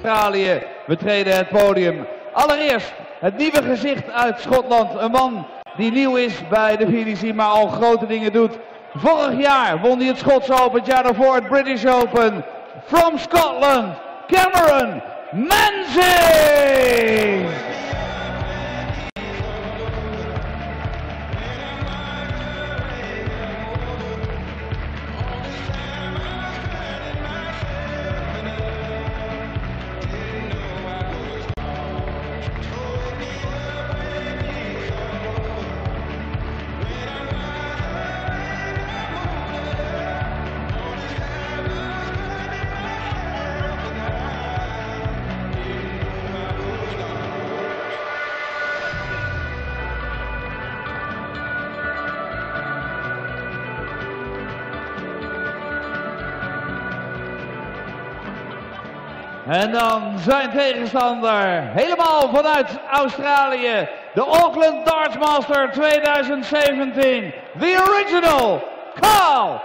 Australië betreden het podium. Allereerst het nieuwe gezicht uit Schotland. Een man die nieuw is bij de PDC, maar al grote dingen doet. Vorig jaar won hij het Schots Open, het jaar daarvoor het British Open. From Scotland, Cameron Menzies! En dan zijn tegenstander, helemaal vanuit Australië, de Auckland Darts Master 2017, the original K.Anderson!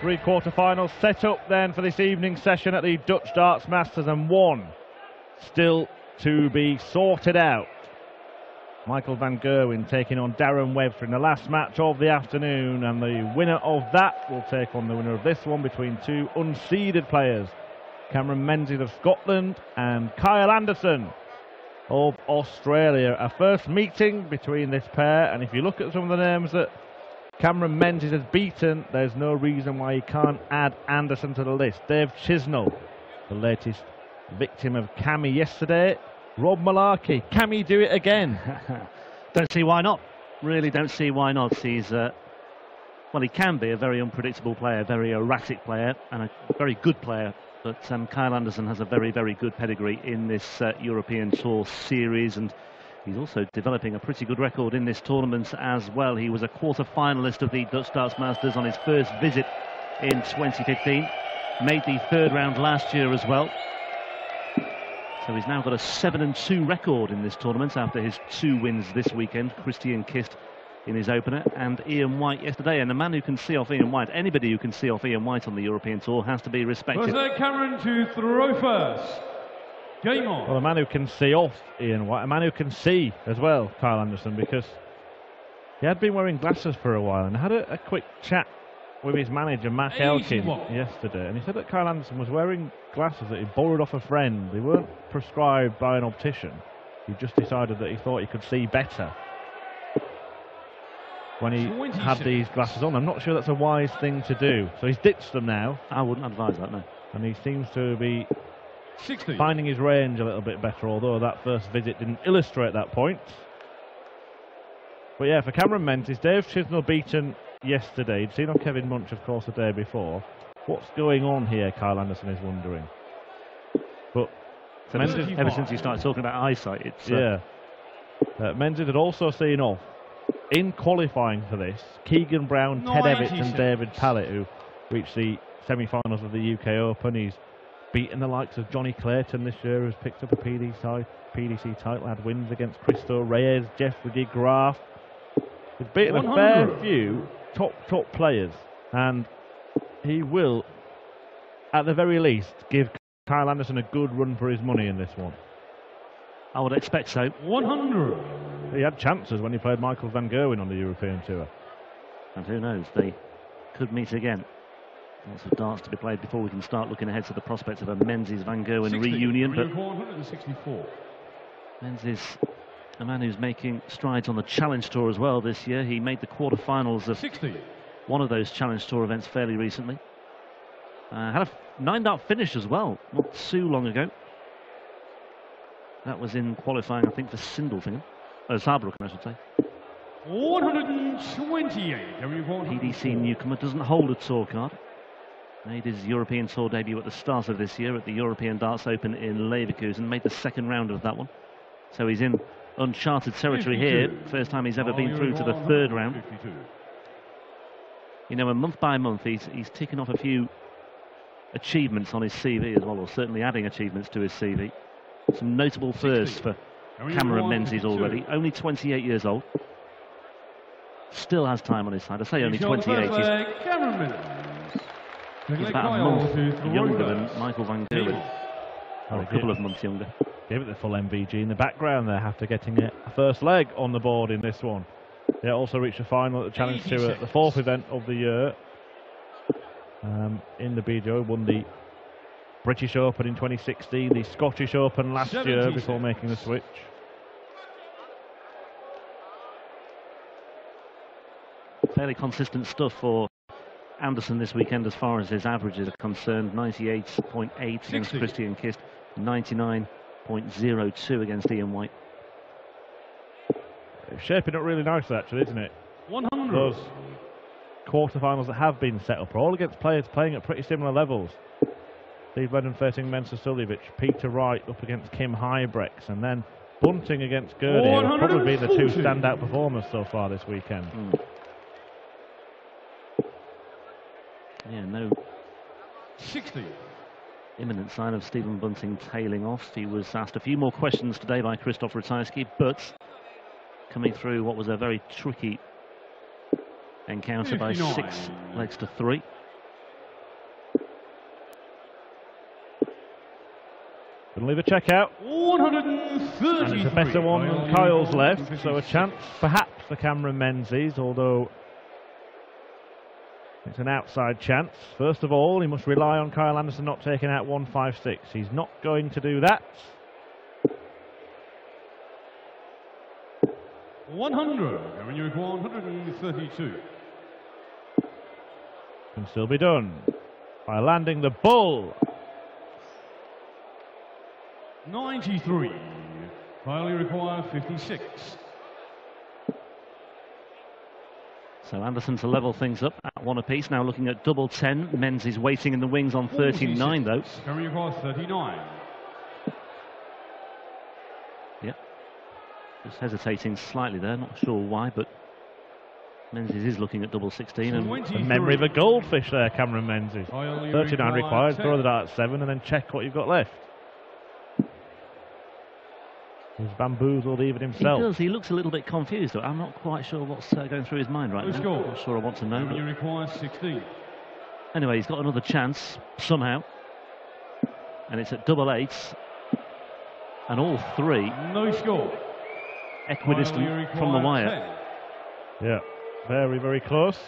Three quarter-finals set up then for this evening session at the Dutch Darts Masters, and one still to be sorted out. Michael van Gerwen taking on Darren Webster in the last match of the afternoon, and the winner of that will take on the winner of this one between two unseeded players, Cameron Menzies of Scotland and K.Anderson of Australia. A first meeting between this pair, and if you look at some of the names that Cameron Menzies has beaten, there's no reason why he can't add Anderson to the list. Dave Chisnell, the latest victim of Cammy yesterday. Rob Malarkey, can he do it again? Don't see why not. Really don't see why not. He's, well, he can be a very unpredictable player, very erratic player, and a very good player. But K.Anderson has a very, very good pedigree in this European Tour series, and he's also developing a pretty good record in this tournament as well. He was a quarter-finalist of the Dutch Darts Masters on his first visit in 2015. Made the third round last year as well. So he's now got a 7-2 record in this tournament after his 2 wins this weekend. Christian Kist in his opener and Ian White yesterday. And the man who can see off Ian White, anybody who can see off Ian White on the European Tour, has to be respected. Cameron to throw first. Game on. Well, a man who can see off Ian White, a man who can see as well, K.Anderson, because he had been wearing glasses for a while, and had a quick chat with his manager, Matt Elkin, yesterday, and he said that K.Anderson was wearing glasses that he borrowed off a friend. They weren't prescribed by an optician. He just decided that he thought he could see better when he had these glasses on. I'm not sure that's a wise thing to do. So he's ditched them now. I wouldn't advise that, no. And he seems to be finding his range a little bit better, although that first visit didn't illustrate that point. But yeah, for Cameron Menzies, Dave Chisnell beaten yesterday. He'd seen on Kevin Munch, of course, the day before. What's going on here, K.Anderson is wondering. But ever since he started talking about eyesight, it's... Menzies had also seen off, in qualifying for this, Keegan Brown, Ted Evans and David Pallett, who reached the semi-finals of the UK Open. He's beaten the likes of Johnny Clayton this year, who's picked up a PDC title, had wins against Cristo Reyes, Jeffrey de Graaf. He's beaten a fair few top players, and he will, at the very least, give K.Anderson a good run for his money in this one. I would expect so. 100. He had chances when he played Michael van Gerwen on the European Tour. And who knows, they could meet again. Lots of darts to be played before we can start looking ahead to the prospects of a Menzies van Gerwen reunion. But 464. Menzies a man who's making strides on the Challenge Tour as well this year. He made the quarterfinals of 60. one of those Challenge Tour events fairly recently. Had a 9-dart finish as well, not too long ago. That was in qualifying, I think, for Sindelfingen. Saarbrücken, I should say. 128. PDC newcomer, doesn't hold a tour card. Made his European Tour debut at the start of this year at the European Darts Open in Leverkusen. Made the second round of that one. So he's in uncharted territory 52. here. First time he's ever been through to the third round. 52. You know, and month by month he's ticking off a few achievements on his CV as well, or certainly adding achievements to his CV. Some notable firsts for Cameron Menzies already. Only 28 years old. Still has time on his side. I say only 28. He's about a month younger than Michael van Gerwen. Or a couple of months younger. Gave it the full MVG in the background there after getting a first leg on the board in this one. They also reached the final at the Challenge Tour at the fourth event of the year. In the BDO, won the British Open in 2016, the Scottish Open last year before making the switch. Fairly consistent stuff for Anderson this weekend as far as his averages are concerned. 98.8 against Christian Kist, 99.02 against Ian White. It's shaping up really nicely actually, isn't it? 100. Those quarterfinals that have been set up are all against players playing at pretty similar levels. Steve Lennon facing Mensa Suljevic, Peter Wright up against Kim Huybrechts, and then Bunting against Gurney, who have probably been the two standout performers so far this weekend. Yeah, no 60. imminent sign of Stephen Bunting tailing off. He was asked a few more questions today by Krzysztof Ratajski, but coming through what was a very tricky encounter 59. by 6 legs to 3. Going to leave a check out. 133. And it's a better one than Kyle's left, so a chance perhaps for Cameron Menzies, although it's an outside chance. First of all, he must rely on Kyle Anderson not taking out 156. He's not going to do that. 100. When you require 132. Can still be done by landing the bull. 93. Finally require 56. So Anderson to level things up at 1 apiece. Now looking at double 10. Menzies waiting in the wings on 39 though. Can require 39. Yep. Just hesitating slightly there, not sure why, but Menzies is looking at double 16. And a memory of a goldfish there, Cameron Menzies. 39 required, throw the dart at 7 and then check what you've got left. He's bamboozled even himself. He does, he looks a little bit confused. I'm not quite sure what's going through his mind right now. Not sure I want to know. You require 16. Anyway, he's got another chance somehow. And it's at double 8s. And all 3 No score. equidistant from the wire. 10. Yeah, very, very close.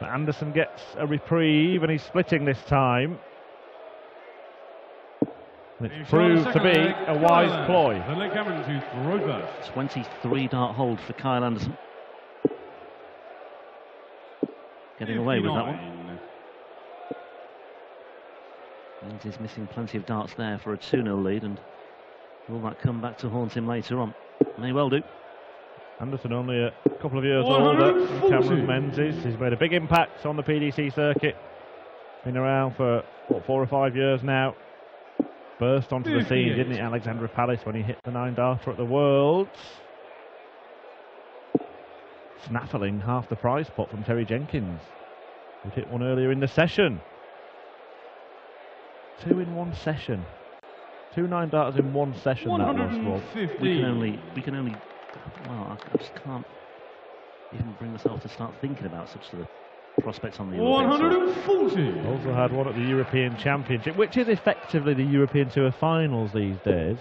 But Anderson gets a reprieve and he's splitting this time. And it's proved to be a wise ploy. 23 dart hold for Kyle Anderson. Getting away with that one. And he's missing plenty of darts there for a 2-0 lead, and will that come back to haunt him later on? May well do. Anderson only a couple of years older than Cameron Menzies. He's made a big impact on the PDC circuit. Been around for, what, 4 or 5 years now. Burst onto the scene, didn't he, Alexandra Palace, when he hit the 9-darter at the Worlds. Snaffling half the prize pot from Terry Jenkins, who hit one earlier in the session. 2 in 1 session. 2 9-darters in 1 session, that was, Rob. We can only, well, I just can't even bring myself to start thinking about such sort of prospects on the 140. Also had one at the European Championship, which is effectively the European Tour finals these days.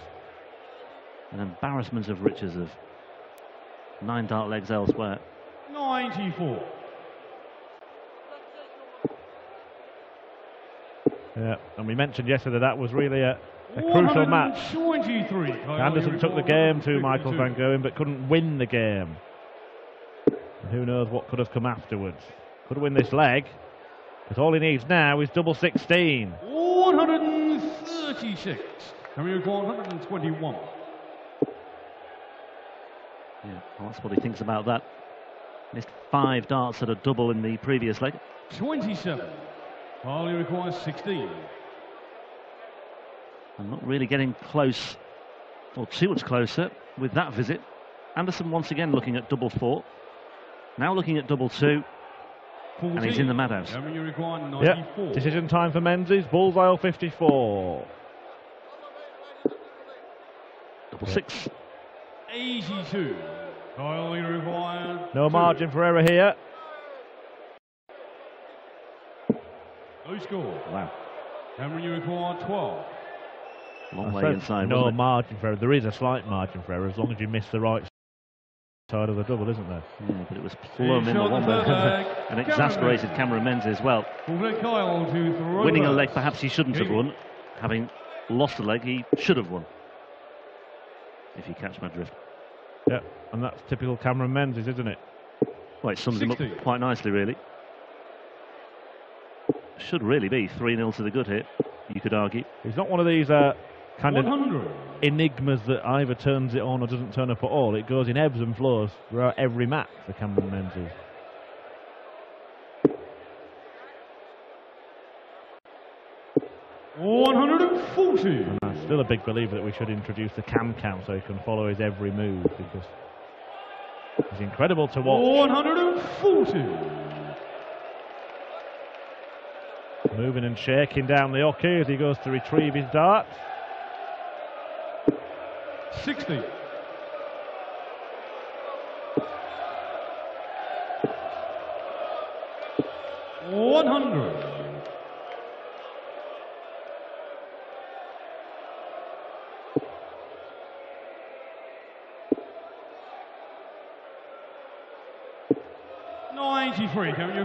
An embarrassment of riches of 9 dart legs elsewhere. 94. Yeah, and we mentioned yesterday that was really a a crucial match. 23. Anderson took the game to Michael van Gerwen, but couldn't win the game. And who knows what could have come afterwards. Could win this leg, but all he needs now is double 16. 136. And we record 121. Yeah, well, that's what he thinks about that. Missed 5 darts at a double in the previous leg. 27. While he requires 16. I'm not really getting close, or too much closer, with that visit. Anderson once again looking at double 4. Now looking at double 2. 14. And he's in the madhouse. And you require 94. Yep. Decision time for Menzies. Bullseye 54. Double 6. 82. While you require No 2. margin for error here. No score. Wow. And you require 12. Long I way said inside. no wasn't it? margin for error. There is a slight margin for error as long as you miss the right side of the double, isn't there? Yeah, but it was plumb in the Shot one the third leg. and exasperated Cameron Menzies as well. Kyle to throw Winning a first. leg perhaps he shouldn't have won. Having lost a leg he should have won. If you catch my drift. Yeah, and that's typical Cameron Menzies, isn't it? Well, it sums him up 60. quite nicely, really. Should really be 3-0 to the good here, you could argue. He's not one of these kind of 100. enigmas that either turns it on or doesn't turn up at all. It goes in ebbs and flows throughout every match for Cameron Menzies. And I'm still a big believer that we should introduce the cam so he can follow his every move, because he's incredible to watch. 140. Moving and shaking down the hockey as he goes to retrieve his dart. 60. $100.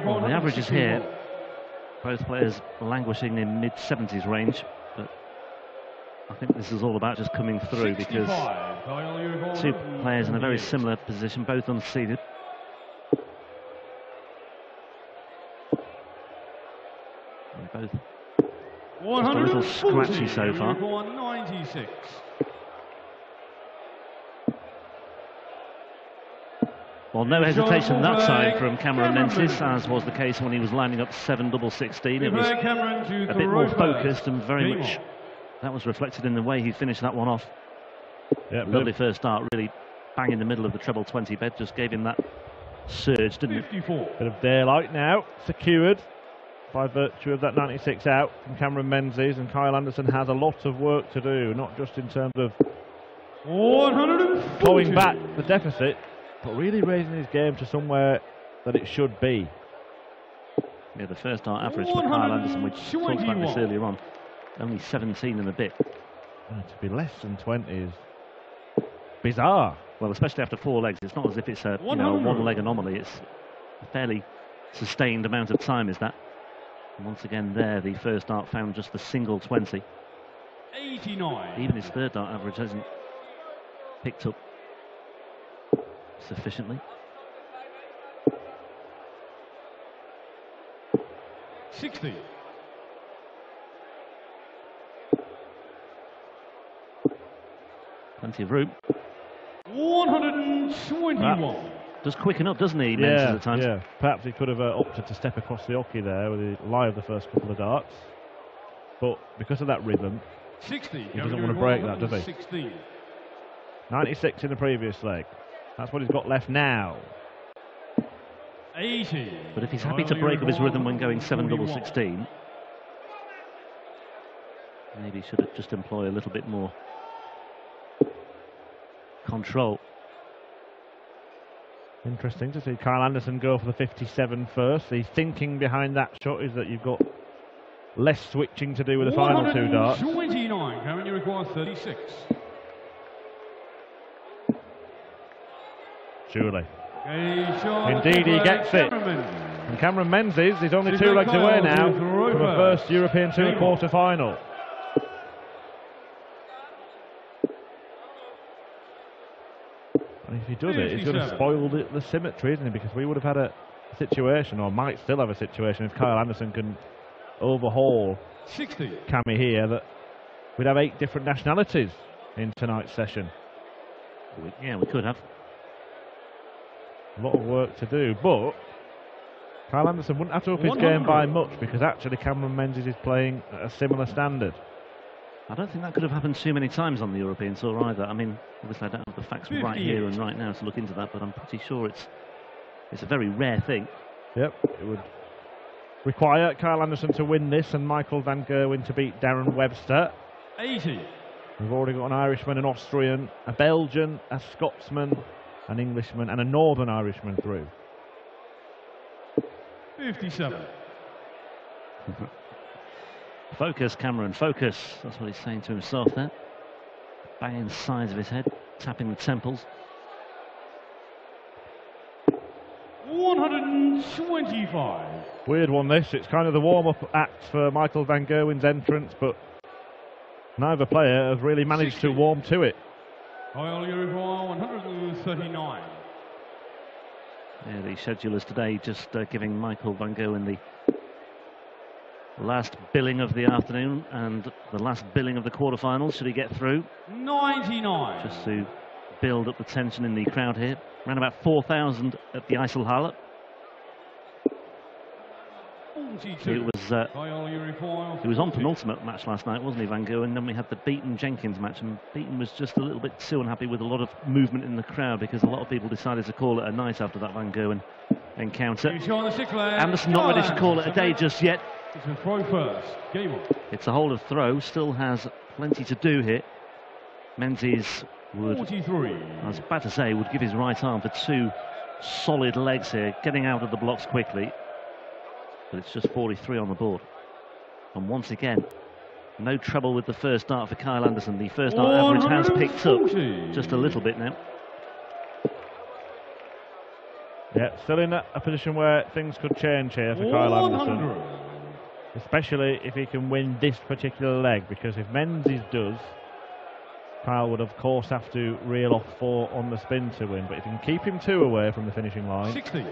Well, the average is here. Both players languishing in mid-70s range, but I think this is all about just coming through because two players in a very similar position, both unseeded. And both just a little scratchy so far. 96. Well, no hesitation that side from Cameron Menzies, as was the case when he was lining up 7 double 16. It was a bit more focused and very much that was reflected in the way he finished that one off. Yeah, lovely first start, really bang in the middle of the treble 20 bed, just gave him that surge, didn't it? 54. Bit of daylight now, secured by virtue of that 96 out from Cameron Menzies, and Kyle Anderson has a lot of work to do, not just in terms of clawing back the deficit, but really raising his game to somewhere that it should be. Yeah, the first start average for Kyle Anderson, we talked about this earlier on, only 17 and a bit. To be less than 20 is bizarre. Well, especially after 4 legs, it's not as if it's a one-leg anomaly. It's a fairly sustained amount of time, is that? And once again there, the first dart found just the single 20. 89. Even his third dart average hasn't picked up sufficiently. 60. Plenty of room. 121. Does quicken up, doesn't he, Menzies at times? Yeah, perhaps he could have opted to step across the hockey there with the lie of the first couple of darts. But because of that rhythm, 60. He doesn't want to break that, does he? 16. 96 in the previous leg. That's what he's got left now. 80. But if he's happy to break up his rhythm when going 7 double 16, maybe he should have just employ a little bit more control. Interesting to see Kyle Anderson go for the 57 first. The thinking behind that shot is that you've got less switching to do with the final 2 darts. 29. Cameron, you require 36. Surely. Indeed, Indeed, he gets it. And Cameron Menzies is only 2 legs away now from a first European Tour quarter-final. he does it, he's going to spoil the symmetry, isn't he? Because we would have had a situation, or might still have a situation, if K.Anderson can overhaul 60. Cammy here, that we'd have 8 different nationalities in tonight's session. Yeah, we could have. A lot of work to do, but K.Anderson wouldn't have to up his game by much, because actually Cameron Menzies is playing at a similar standard. I don't think that could have happened too many times on the European Tour either. I mean, obviously I don't have the facts right here and right now to look into that, but I'm pretty sure it's a very rare thing. Yep, it would require K.Anderson to win this and Michael van Gerwen to beat Darren Webster. 80. We've already got an Irishman, an Austrian, a Belgian, a Scotsman, an Englishman and a Northern Irishman through. 57. Focus, Cameron, focus. That's what he's saying to himself there. Banging the sides of his head, tapping the temples. 125. Weird one this. It's kind of the warm-up act for Michael van Gerwen's entrance, but neither player has really managed 60. to warm to it. Royal Uruguay 139. Yeah, the schedulers today just giving Michael van Gerwen the last billing of the afternoon and the last billing of the quarterfinals, should he get through. 99. Just to build up the tension in the crowd here. Around about 4,000 at the IJsselhalle. 42. He was on penultimate match last night, wasn't he, Van Gerwen? Then we had the Beaton-Jenkins match, and Beaton was just a little bit too unhappy with a lot of movement in the crowd, because a lot of people decided to call it a night after that Van Gerwen encounter. Anderson not ready to call it a day just yet. It's a throw first. Game on. It's a hold of throw, still has plenty to do here. Menzies would, 43. I was about to say, would give his right arm for 2 solid legs here, getting out of the blocks quickly. But it's just 43 on the board. And once again, no trouble with the first dart for K.Anderson. The first dart average has picked up just a little bit now. Yeah, still in a position where things could change here for K.Anderson. Especially if he can win this particular leg, because if Menzies does, Kyle would of course have to reel off 4 on the spin to win. But if he can keep him 2 away from the finishing line, 60.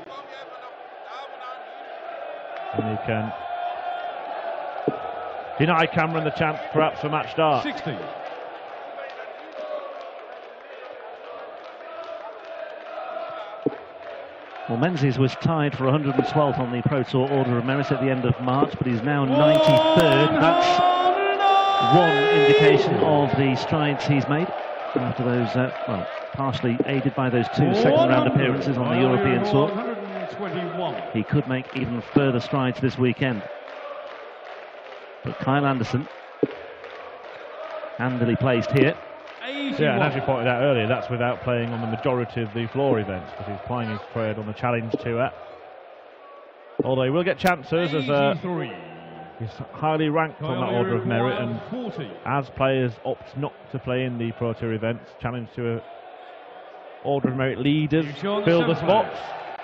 and he can deny Cameron the chance perhaps for match start. 60. Well, Menzies was tied for 112th on the Pro Tour Order of Merit at the end of March, but he's now 93rd. That's one indication of the strides he's made after those, well, partially aided by those 2 second-round appearances on the European Tour. He could make even further strides this weekend. But K.Anderson, handily placed here. 81. Yeah, and as you pointed out earlier, that's without playing on the majority of the floor events, because he's playing his trade on the Challenge Tour. Although he will get chances as he's highly ranked on that Order of Merit, and 40. as players opt not to play in the Pro Tour events, Challenge Tour Order of Merit leaders fill the spots,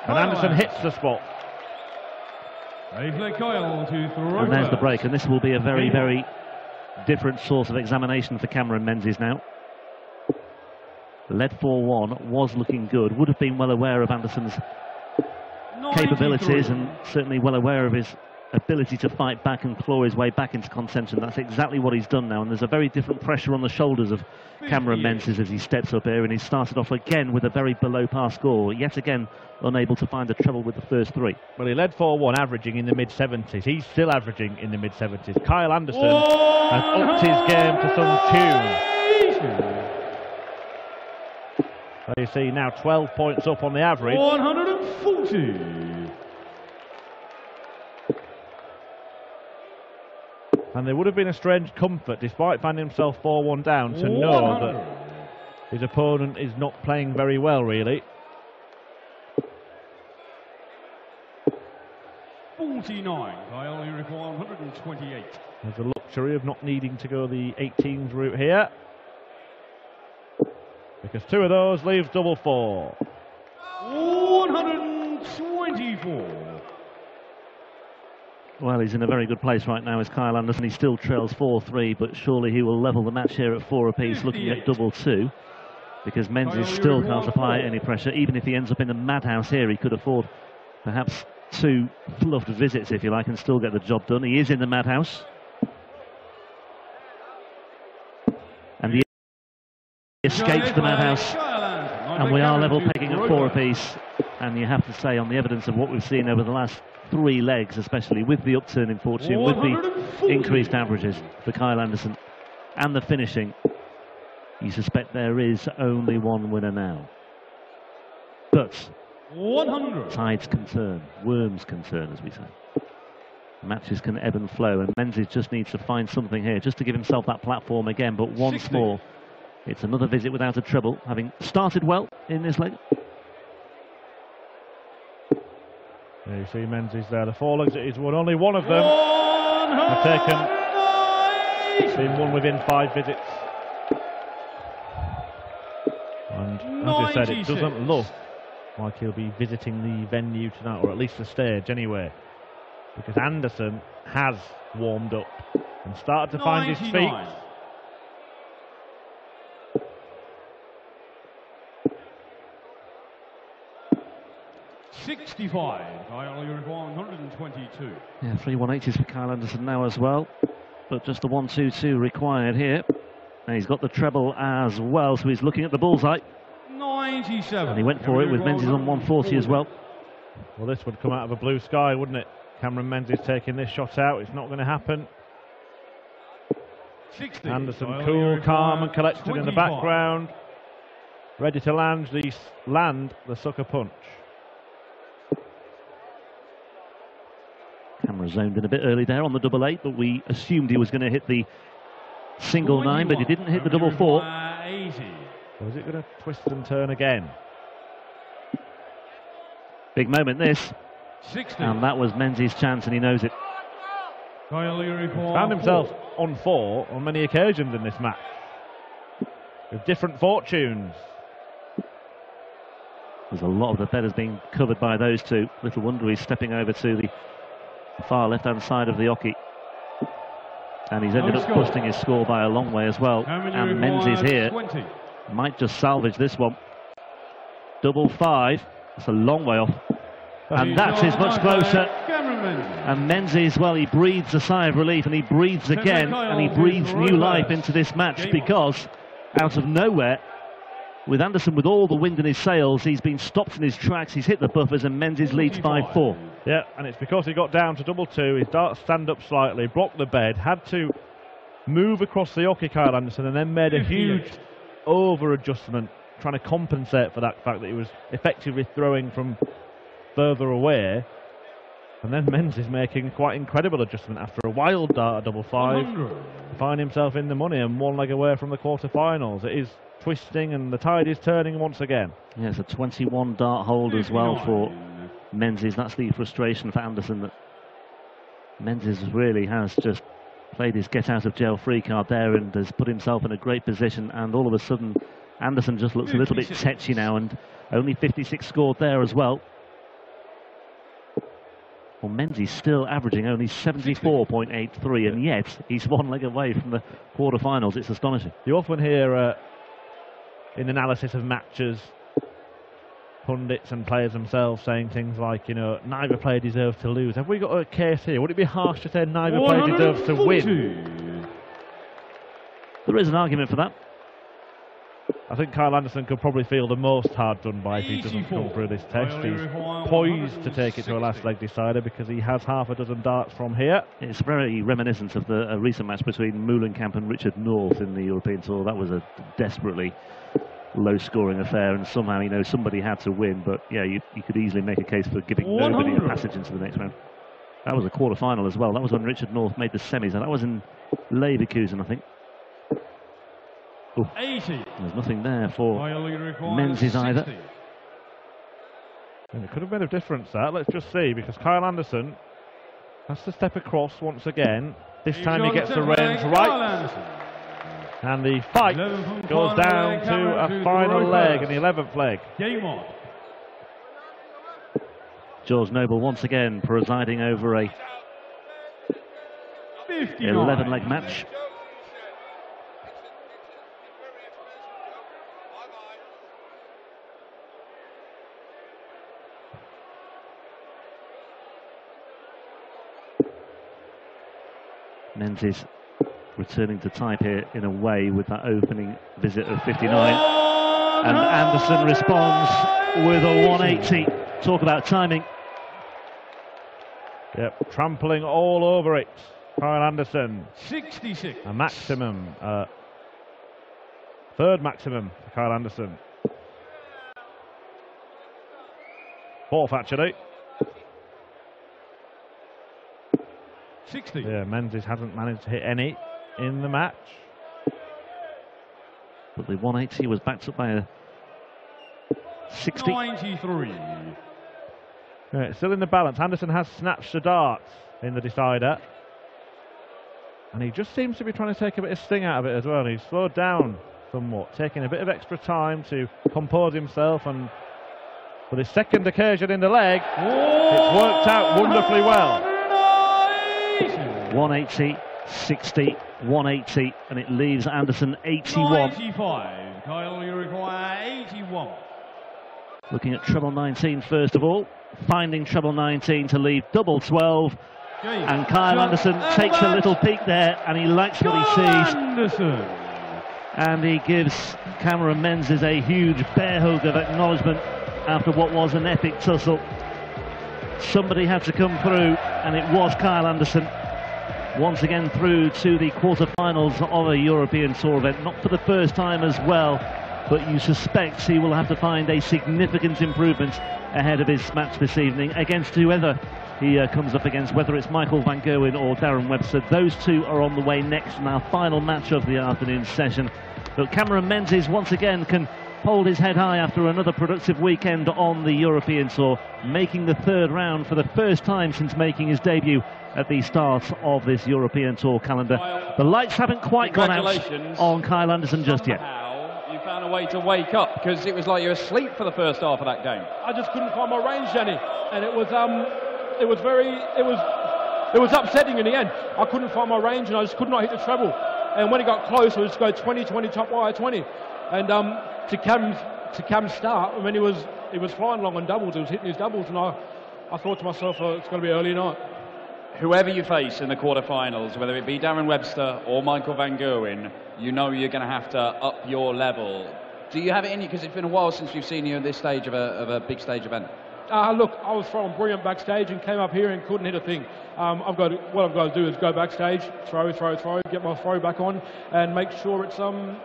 and Anderson hits the spot. And there's the break, and this will be a very, very different source of examination for Cameron Menzies now. Led 4-1, was looking good, would have been well aware of Anderson's capabilities and certainly well aware of his ability to fight back and claw his way back into contention. That's exactly what he's done now, and there's a very different pressure on the shoulders of Cameron Menzies as he steps up here, and he started off again with a very below par score, yet again unable to find the treble with the first 3. Well, he led 4-1, averaging in the mid-70s. He's still averaging in the mid-70s. K.Anderson has upped his game to some tune. So you see now 12 points up on the average. 140. And there would have been a strange comfort, despite finding himself 4-1 down, to know that his opponent is not playing very well, really. 49. I only require 128. There's the luxury of not needing to go the 18s route here, because 2 of those leaves double 4. 124. Well, he's in a very good place right now as K.Anderson. He still trails 4-3, but surely he will level the match here at 4 apiece, looking at double 2. because Menzies still can't apply any pressure. Even if he ends up in the madhouse here, he could afford perhaps 2 fluffed visits, if you like, and still get the job done. He is in the madhouse. And he escapes the madhouse. And we are level pegging at 4 apiece. And you have to say, on the evidence of what we've seen over the last 3 legs, especially with the upturn in fortune, with the increased averages for K.Anderson and the finishing, you suspect there is only one winner now. But 100. tides can turn, worms can turn, as we say. Matches can ebb and flow, and Menzies just needs to find something here, just to give himself that platform again. But once 60. more, it's another visit without a treble, having started well in this leg. There you see Menzies there. The 4 legs that he's won, only one of them have been won within 5 visits. And as I said, it doesn't look like he'll be visiting the venue tonight, or at least the stage anyway, because Anderson has warmed up and started to find his feet. $65. I only require 122. Yeah, 3 180s for K.Anderson now as well, but just the 1-2-2 required here. And he's got the treble as well, so he's looking at the bullseye. 97. And he went for it with Menzies on 140 as well. Well, this would come out of a blue sky, wouldn't it? Cameron Menzies taking this shot out. It's not going to happen. 60. Anderson cool, calm and collected 25. in the background, ready to land the sucker punch. Camera zoned in a bit early there on the double 8, but we assumed he was going to hit the single 9, but he didn't hit the double 4. Or is it going to twist and turn again? Big moment this. 60. And that was Menzies' chance, and he knows it. Found himself on 4 on many occasions in this match, with different fortunes. There's a lot of the feathers being covered by those two. Little wonder he's stepping over to the far left-hand side of the oche. And he's ended up busting his score by a long way as well. And Menzies here 20. might just salvage this one. Double 5. It's a long way off. And that is much closer. And Menzies, well, he breathes a sigh of relief, and he breathes again, and he breathes new life into this match, because out of nowhere, with Anderson with all the wind in his sails, he's been stopped in his tracks, he's hit the buffers, and Menzies leads 5-4. Yeah, and it's because he got down to double 2, his darts stand up slightly, blocked the bed, had to move across the oche, K.Anderson, and then made a huge over-adjustment, trying to compensate for that fact that he was effectively throwing from further away. And then Menzies making quite incredible adjustment after a wild dart at double 5, find himself in the money and 1 leg away from the quarterfinals. It is twisting and the tide is turning once again. Yeah, it's a 21 dart hold as well for Menzies. That's the frustration for Anderson, that Menzies really has just played his get out of jail free card there and has put himself in a great position, and all of a sudden Anderson just looks a little bit tetchy now, and only 56 scored there as well. Well, Menzies still averaging only 74.83, and yet he's 1 leg away from the quarterfinals. It's astonishing. You often hear in analysis of matches, pundits and players themselves saying things like, you know, neither player deserves to lose. Have we got a case here? Would it be harsh to say neither player deserves to win? There is an argument for that. I think K.Anderson could probably feel the most hard done by if he doesn't come through this test. He's poised to take it to a last leg decider because he has half a dozen darts from here. It's very reminiscent of the recent match between Moulenkamp and Richard North in the European Tour. That was a desperately low-scoring affair, and somehow, you know, somebody had to win. But yeah, you could easily make a case for giving nobody a passage into the next round. That was a quarter-final as well. That was when Richard North made the semis, and that was in Leverkusen, I think. Ooh, 80. There's nothing there for Menzies either. And it could have been a difference, that. Let's just see, because K.Anderson has to step across once again. This time he gets the range right. And the fight goes down to a final leg, in the 11th leg. Game on. George Noble once again presiding over a 11-leg match. Menzies returning to type here in a way with that opening visit of 59. And Anderson responds with a 180. Talk about timing. Yep, trampling all over it. Kyle Anderson. 66. A maximum. Third maximum for Kyle Anderson. Fourth, actually. 60. Yeah, Menzies hasn't managed to hit any in the match. But the 180 was backed up by a 60. 93. Yeah, it's still in the balance. Anderson has snatched the darts in the decider. And he just seems to be trying to take a bit of sting out of it as well. He's slowed down somewhat, taking a bit of extra time to compose himself. And for the second occasion in the leg, it's worked out wonderfully well. 180, 60, 180, and it leaves Anderson 81. 95. Kyle, you require 81. Looking at treble 19 first of all, finding treble 19 to leave double 12. And Kyle Anderson takes a little peek there, and he likes what he sees. Anderson. And he gives Cameron Menzies a huge bear hug of acknowledgement after what was an epic tussle. Somebody had to come through, and it was Kyle Anderson. Once again through to the quarterfinals of a European Tour event, not for the first time as well, but you suspect he will have to find a significant improvement ahead of his match this evening against whoever he comes up against, whether it's Michael van Gerwen or Darren Webster. Those two are on the way next in our final match of the afternoon session. But Cameron Menzies once again can hold his head high after another productive weekend on the European Tour, making the third round for the first time since making his debut at the start of this European Tour calendar. The lights haven't quite gone out on Kyle Anderson just yet. You found a way to wake up, because it was like you were asleep for the first half of that game. I just couldn't find my range, Jenny, and it was upsetting in the end. I couldn't find my range, and I just could not hit the treble. And when it got close, I was just go 20, top wire 20. And to Cam's start, I mean, he was flying long on doubles. He was hitting his doubles, and I thought to myself, it's going to be early night. Whoever you face in the quarterfinals, whether it be Darren Webster or Michael van Gerwen, you know you're going to have to up your level. Do you have it in you? Because it's been a while since we've seen you at this stage of a big stage event. Look, I was throwing brilliant backstage and came up here and couldn't hit a thing. What I've got to do is go backstage, throw, get my throw back on, and make sure it's on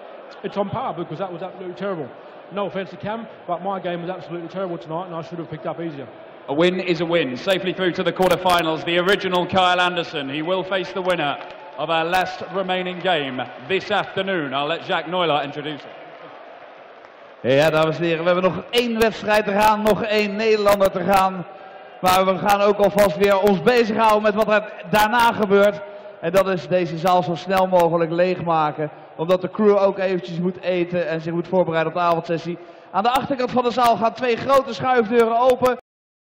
par, because that was absolutely terrible. No offence to Cam, but my game was absolutely terrible tonight, and I should have picked up easier. A win is a win. Safely through to the quarterfinals, the original Kyle Anderson. He will face the winner of our last remaining game this afternoon. I'll let Jacques Neulaert introduce it. Ja, dames en heren, we hebben nog één wedstrijd te gaan, nog één Nederlander te gaan. Maar we gaan ook alvast weer ons bezighouden met wat er daarna gebeurt. En dat is deze zaal zo snel mogelijk leegmaken. Omdat de crew ook eventjes moet eten en zich moet voorbereiden op de avondsessie. Aan de achterkant van de zaal gaan twee grote schuifdeuren open.